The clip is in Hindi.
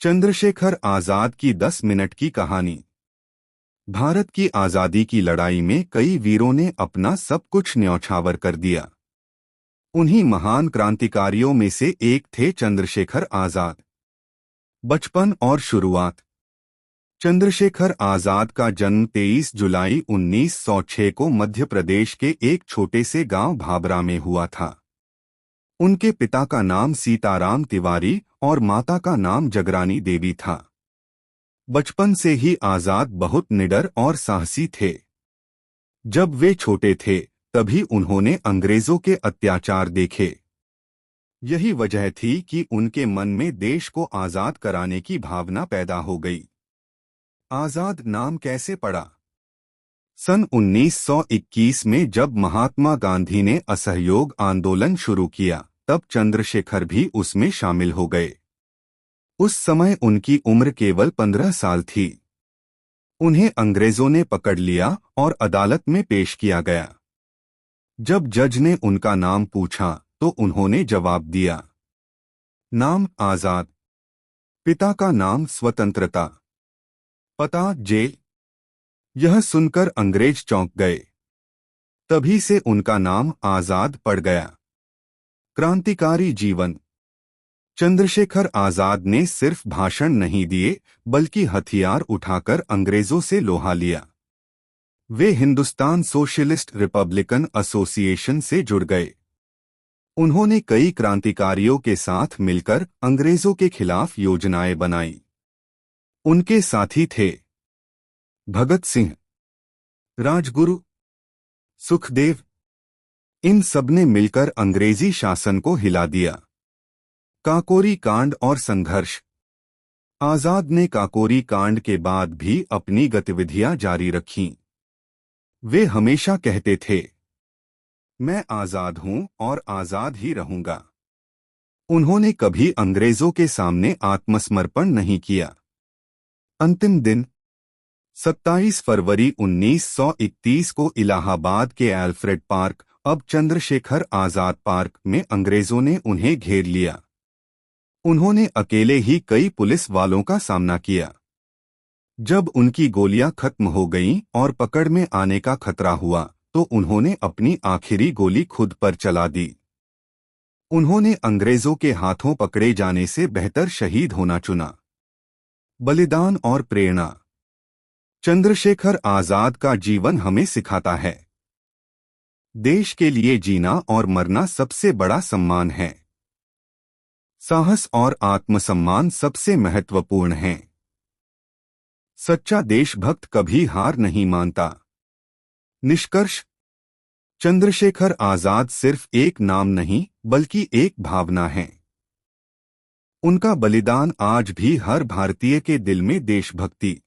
चंद्रशेखर आजाद की 10 मिनट की कहानी। भारत की आजादी की लड़ाई में कई वीरों ने अपना सब कुछ न्यौछावर कर दिया। उन्हीं महान क्रांतिकारियों में से एक थे चंद्रशेखर आजाद। बचपन और शुरुआत। चंद्रशेखर आजाद का जन्म 23 जुलाई 1906 को मध्य प्रदेश के एक छोटे से गांव भाबरा में हुआ था। उनके पिता का नाम सीताराम तिवारी और माता का नाम जगरानी देवी था। बचपन से ही आजाद बहुत निडर और साहसी थे। जब वे छोटे थे तभी उन्होंने अंग्रेजों के अत्याचार देखे। यही वजह थी कि उनके मन में देश को आजाद कराने की भावना पैदा हो गई। आजाद नाम कैसे पड़ा? सन 1921 में जब महात्मा गांधी ने असहयोग आंदोलन शुरू किया तब चंद्रशेखर भी उसमें शामिल हो गए। उस समय उनकी उम्र केवल 15 साल थी। उन्हें अंग्रेजों ने पकड़ लिया और अदालत में पेश किया गया। जब जज ने उनका नाम पूछा तो उन्होंने जवाब दिया, नाम आजाद, पिता का नाम स्वतंत्रता, पता जेल। यह सुनकर अंग्रेज चौंक गए। तभी से उनका नाम आजाद पड़ गया। क्रांतिकारी जीवन। चंद्रशेखर आजाद ने सिर्फ भाषण नहीं दिए बल्कि हथियार उठाकर अंग्रेजों से लोहा लिया। वे हिंदुस्तान सोशलिस्ट रिपब्लिकन एसोसिएशन से जुड़ गए। उन्होंने कई क्रांतिकारियों के साथ मिलकर अंग्रेजों के खिलाफ योजनाएं बनाई। उनके साथी थे भगत सिंह, राजगुरु, सुखदेव। इन सबने मिलकर अंग्रेजी शासन को हिला दिया। काकोरी कांड और संघर्ष। आजाद ने काकोरी कांड के बाद भी अपनी गतिविधियां जारी रखीं। वे हमेशा कहते थे, मैं आजाद हूं और आजाद ही रहूंगा। उन्होंने कभी अंग्रेजों के सामने आत्मसमर्पण नहीं किया। अंतिम दिन 27 फरवरी 1931 को इलाहाबाद के अल्फ्रेड पार्क, अब चंद्रशेखर आजाद पार्क में अंग्रेजों ने उन्हें घेर लिया। उन्होंने अकेले ही कई पुलिस वालों का सामना किया। जब उनकी गोलियां खत्म हो गईं और पकड़ में आने का खतरा हुआ तो उन्होंने अपनी आखिरी गोली खुद पर चला दी। उन्होंने अंग्रेजों के हाथों पकड़े जाने से बेहतर शहीद होना चुना। बलिदान और प्रेरणा। चंद्रशेखर आजाद का जीवन हमें सिखाता है, देश के लिए जीना और मरना सबसे बड़ा सम्मान है। साहस और आत्मसम्मान सबसे महत्वपूर्ण हैं। सच्चा देशभक्त कभी हार नहीं मानता। निष्कर्ष। चंद्रशेखर आजाद सिर्फ एक नाम नहीं बल्कि एक भावना है। उनका बलिदान आज भी हर भारतीय के दिल में देशभक्ति,